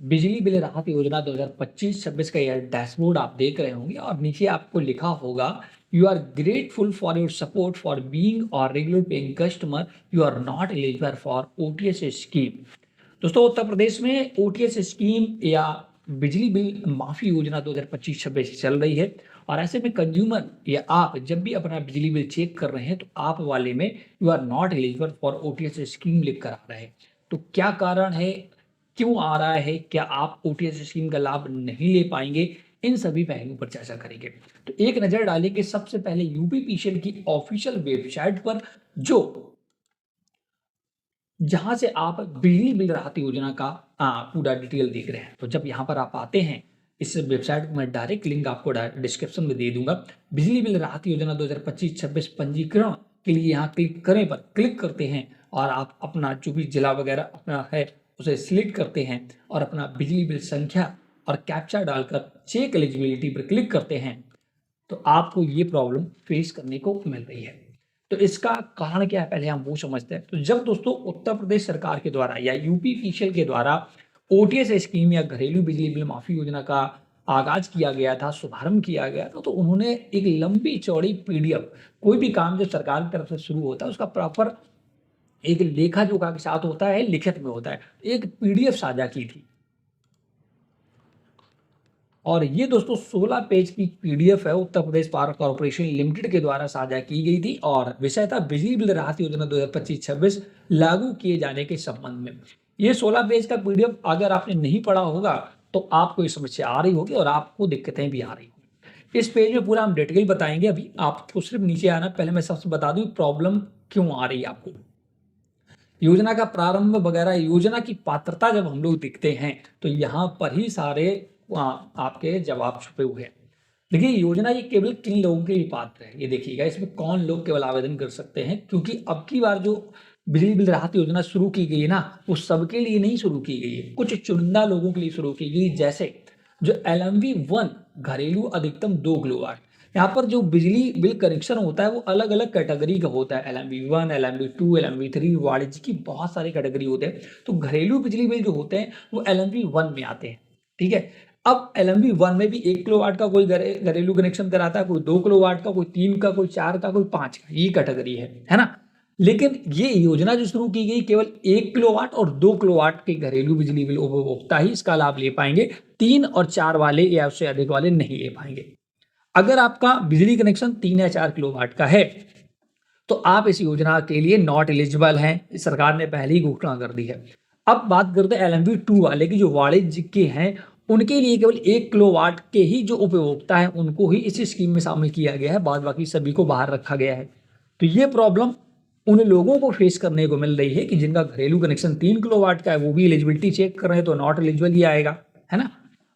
बिजली बिल राहत योजना 2025-26 का यह डैशबोर्ड आप देख रहे होंगे और नीचे आपको लिखा होगा you are grateful for your support for being our regular paying customer you are not eligible for OTS scheme. दोस्तों उत्तर प्रदेश में ओटीएस स्कीम या बिजली बिल माफी योजना 2025-26 चल रही है और ऐसे में कंज्यूमर या आप जब भी अपना बिजली बिल चेक कर रहे हैं तो आप वाले में you are not eligible for OTS scheme लिख कर आ रहा है। तो क्या कारण है, क्यों आ रहा है, क्या आप ओटीएस स्कीम का लाभ नहीं ले पाएंगे, इन सभी पहलुओं पर चर्चा करेंगे। तो एक नजर डालेंगे सबसे पहले यूपीपीसीएल की ऑफिशियल वेबसाइट पर, जो जहां से आप बिजली बिल राहत योजना का पूरा डिटेल देख रहे हैं। तो जब यहाँ पर आप आते हैं इस वेबसाइट में, डायरेक्ट लिंक आपको डिस्क्रिप्शन में दे दूंगा। बिजली बिल राहत योजना 2025-26 पंजीकरण के लिए यहाँ क्लिक करें पर क्लिक करते हैं और आप अपना जो भी जिला वगैरह अपना है उसे सिलेक्ट करते हैं और अपना बिजली बिल संख्या और कैप्चा डालकर चेक एलिजिबिलिटी पर क्लिक करते हैं तो आपको ये प्रॉब्लम फेस करने को मिल रही है। तो इसका कारण क्या है, पहले हम वो समझते हैं। तो जब दोस्तों उत्तर प्रदेश सरकार के द्वारा या यूपीपीसीएल के द्वारा ओटीएस स्कीम या घरेलू बिजली बिल माफी योजना का आगाज किया गया था, शुभारंभ किया गया था, तो उन्होंने एक लंबी चौड़ी पीडीएफ, कोई भी काम जो सरकार की तरफ से शुरू होता है उसका प्रॉपर एक लेखा जोखा के साथ होता है, लिखित में होता है, एक पीडीएफ साझा की थी। और ये दोस्तों 16 पेज की पीडीएफ है, Uttar Pradesh power corporation limited के द्वारा साझा की गई थी और विषय था बिजली बिल राहत योजना 2025-26 लागू किए जाने के संबंध में। ये 16 पेज का पीडीएफ अगर आपने नहीं पढ़ा होगा तो आपको ये समस्या आ रही होगी और आपको दिक्कतें भी आ रही होगी। इस पेज में पूरा हम डिटेल बताएंगे। अभी आपको सिर्फ नीचे आना, पहले मैं सबसे बता दूं प्रॉब्लम क्यों आ रही है आपको। योजना का प्रारंभ वगैरह, योजना की पात्रता जब हम लोग देखते हैं तो यहाँ पर ही सारे आपके जवाब छुपे हुए हैं। देखिए योजना ये केवल किन लोगों के लिए पात्र है, ये देखिएगा इसमें कौन लोग केवल आवेदन कर सकते हैं, क्योंकि अब की बार जो बिजली बिल राहत योजना शुरू की गई है ना, वो सबके लिए नहीं शुरू की गई है, कुछ चुनिंदा लोगों के लिए शुरू की गई। जैसे जो LMV 1 घरेलू अधिकतम 2 किलोवाट, यहाँ पर जो बिजली बिल कनेक्शन होता है वो अलग अलग कैटेगरी का होता है। LMV 1, LMV 2, LMV 3, वाणिज्य की बहुत सारे कैटेगरी होते हैं। तो घरेलू बिजली बिल जो होते हैं वो LMV 1 में आते हैं, ठीक है। अब LMV 1 में भी 1 किलोवाट का कोई घरेलू कनेक्शन कराता है, कोई 2 किलोवाट का, कोई 3 का, कोई 4 का, कोई 5 का, ये कैटेगरी है ना। लेकिन ये योजना जो शुरू की गई केवल 1 किलोवाट और 2 किलोवाट के घरेलू बिजली बिल उपभोक्ता ही इसका लाभ ले पाएंगे, 3 और 4 वाले या उससे अधिक वाले नहीं ले पाएंगे। अगर आपका बिजली कनेक्शन 3 या 4 किलोवाट का है तो आप इस योजना के लिए नॉट एलिजिबल हैं, सरकार ने पहले ही घोषणा कर दी है। अब बात करते हैं LMV 2 वाले की, जो वाणिज्य के हैं उनके लिए केवल 1 किलोवाट के ही जो उपभोक्ता है उनको ही इस स्कीम में शामिल किया गया है, बाद बाकी सभी को बाहर रखा गया है। तो ये प्रॉब्लम उन लोगों को फेस करने को मिल रही है कि जिनका घरेलू कनेक्शन 3 किलोवाट का है, वो भी एलिजिबिलिटी चेक कर रहे हैं तो नॉट एलिजिबल ही आएगा, है ना।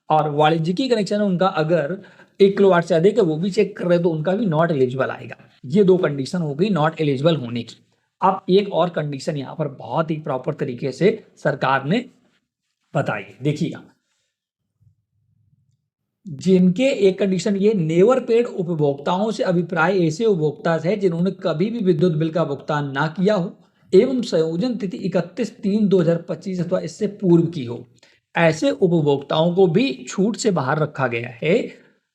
और वाणिज्यिकी कनेक्शन उनका अगर 1 किलोवाट से अधिक है, वो भी चेक कर रहे हैं तो उनका भी नॉट एलिजिबल आएगा। ये 2 कंडीशन हो गई नॉट एलिजिबल होने की। अब एक और कंडीशन यहाँ पर बहुत ही प्रॉपर तरीके से सरकार ने बताई, देखिएगा। जिनके एक कंडीशन ये, नेवर पेड उपभोक्ताओं से अभिप्राय ऐसे उपभोक्ता है जिन्होंने कभी भी विद्युत बिल का भुगतान ना किया हो एवं संयोजन तिथि 31/3/2025 अथवा इससे पूर्व की हो। ऐसे उपभोक्ताओं को भी छूट से बाहर रखा गया है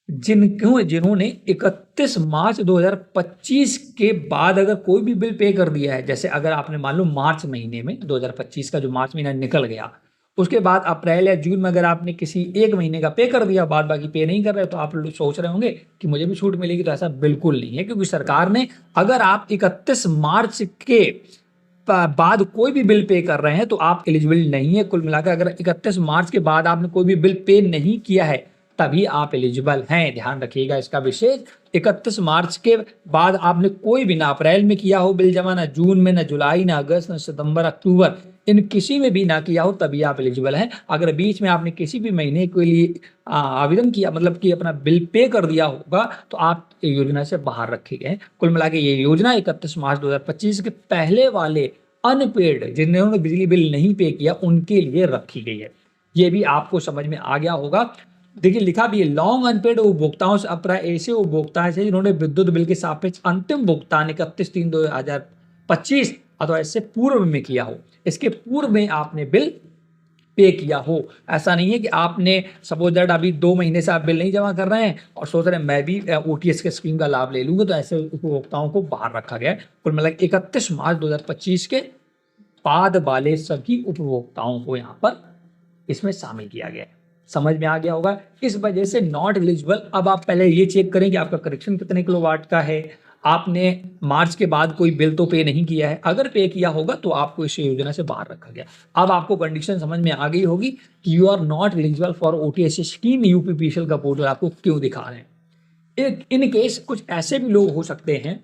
जिन्होंने 31 मार्च 2025 के बाद अगर कोई भी बिल पे कर दिया है। जैसे अगर आपने मान लो मार्च महीने में 2025 का जो मार्च महीना निकल गया, उसके बाद अप्रैल या जून में अगर आपने किसी एक महीने का पे कर दिया, बाद बाकी पे नहीं कर रहे, तो आप लोग सोच रहे होंगे कि मुझे भी छूट मिलेगी। तो ऐसा बिल्कुल नहीं है, क्योंकि सरकार ने अगर आप 31 मार्च के बाद कोई भी बिल पे कर रहे हैं तो आप एलिजिबल नहीं है। कुल मिलाकर अगर 31 मार्च के बाद आपने कोई भी बिल पे नहीं किया है तभी आप एलिजिबल हैं, ध्यान रखिएगा इसका विशेष। 31 मार्च के बाद आपने कोई भी, ना अप्रैल में किया हो बिल जमा, ना जून में, ना जुलाई, ना अगस्त, ना सितंबर, अक्टूबर, इन किसी में भी ना किया हो तभी आप एलिजिबल हैं। अगर बीच में आपने किसी भी महीने के लिए आवेदन किया, मतलब कि अपना बिल पे कर दिया होगा, तो आप योजना से बाहर रखे गए। कुल मिला के ये योजना 31 मार्च 2025 के पहले वाले अनपेड, जिन्होंने बिजली बिल नहीं पे किया, उनके लिए रखी गई है। ये भी आपको समझ में आ गया होगा। देखिए लिखा भी है, लॉन्ग अनपेड उपभोक्ताओं से अभिप्राय ऐसे उपभोक्ता है जिन्होंने विद्युत बिल के सापेक्ष अंतिम भुगतान 31/3/2025 अथवा इससे पूर्व में किया हो। इसके पूर्व में आपने बिल पे किया हो। ऐसा नहीं है कि आपने सपोज दैट अभी 2 महीने से आप बिल नहीं जमा कर रहे हैं और सोच रहे हैं मैं भी ओटीएस के स्कीम का लाभ ले लूँगा, तो ऐसे उपभोक्ताओं को बाहर रखा गया है। कुल मिला के 31 मार्च 2025 के बाद वाले सभी उपभोक्ताओं को यहाँ पर इसमें शामिल किया गया है। समझ में आ गया होगा। इस वजह से नॉट एलिजिबल। अब आप पहले ये चेक करें कि आपका कनेक्शन कितने किलोवाट का है। आपने मार्च के बाद कोई बिल तो पे नहीं किया है। अगर पे किया होगा तो आपको इस योजना से बाहर रखा गया। अब आपको कंडीशन समझ में आ गई होगी कि you are not eligible for OTS scheme. UPPCL का पोर्टल आपको क्यों दिखा रहे हैं। इन केस कुछ ऐसे भी लोग हो सकते हैं,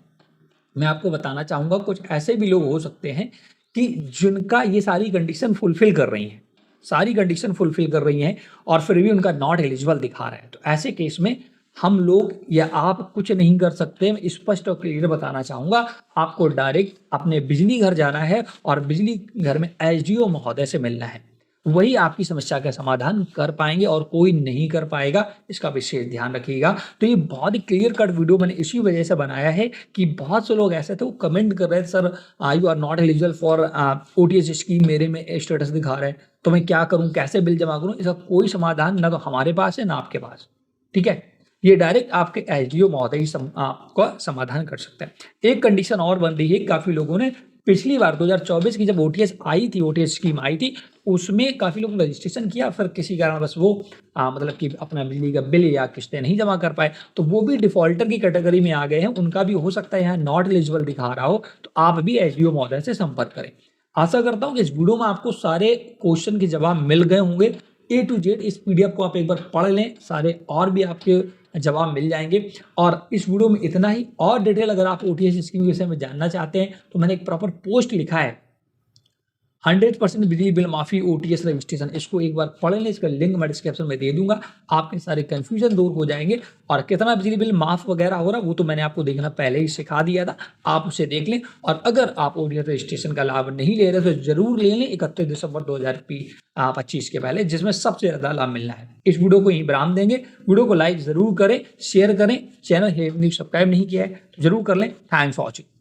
मैं आपको बताना चाहूंगा, कुछ ऐसे भी लोग हो सकते हैं कि जिनका ये सारी कंडीशन फुलफिल कर रही हैं, सारी कंडीशन फुलफिल कर रही हैं और फिर भी उनका नॉट एलिजिबल दिखा रहा है। तो ऐसे केस में हम लोग या आप कुछ नहीं कर सकते। मैं स्पष्ट और क्लियर बताना चाहूंगा। आपको डायरेक्ट अपने बिजली घर जाना है और बिजली घर में एसडीओ महोदय से मिलना है। वही आपकी समस्या का समाधान कर पाएंगे और कोई नहीं कर पाएगा। इसका विशेष ध्यान रखिएगा। तो ये बहुत ही क्लियर कट वीडियो मैंने इसी वजह से बनाया है कि बहुत से लोग ऐसे थे वो कमेंट कर रहे थे, sir you are not eligible for OTS scheme, मेरे में स्टेटस दिखा रहे हैं, तो मैं क्या करूं, कैसे बिल जमा करूं। इसका कोई समाधान ना तो हमारे पास है ना आपके पास। ठीक है, ये डायरेक्ट आपके एसडीओ महोदय ही आपका समाधान कर सकते हैं। एक कंडीशन और बन रही है, काफी लोगों ने पिछली बार 2024 की जब ओटीएस आई थी, ओटीएस स्कीम आई थी, उसमें काफी लोग रजिस्ट्रेशन किया, फिर किसी कारण बस वो मतलब कि अपना बिजली का बिल या किस्तें नहीं जमा कर पाए, तो वो भी डिफॉल्टर की कैटेगरी में आ गए हैं। उनका भी हो सकता है यहाँ नॉट एलिजिबल दिखा रहा हो, तो आप भी एसडीओ महोदय से संपर्क करें। आशा करता हूँ कि इस वीडियो में आपको सारे क्वेश्चन के जवाब मिल गए होंगे। ए टू जेड इस पीडीएफ को आप एक बार पढ़ लें, सारे और भी आपके जवाब मिल जाएंगे। और इस वीडियो में इतना ही। और डिटेल अगर आप ओटीएस स्कीम के विषय में जानना चाहते हैं तो मैंने एक प्रॉपर पोस्ट लिखा है, 100% बिजली बिल माफी ओटीएस रजिस्ट्रेशन। इसको एक बार पढ़ लें, इसका लिंक मैं डिस्क्रिप्शन में दे दूंगा। आपके सारे कंफ्यूजन दूर हो जाएंगे। और कितना बिजली बिल माफ वगैरह हो रहा वो तो मैंने आपको देखना पहले ही सिखा दिया था, आप उसे देख लें। और अगर आप ओटीएस रजिस्ट्रेशन का लाभ नहीं ले रहे तो जरूर ले लें 31 दिसंबर 2025 के पहले, जिसमें सबसे ज्यादा लाभ मिलना है। इस वीडियो को यहीं विराम देंगे। वीडियो को लाइक जरूर करें, शेयर करें। चैनल सब्सक्राइब नहीं किया है तो जरूर कर लें। Thanks for watching.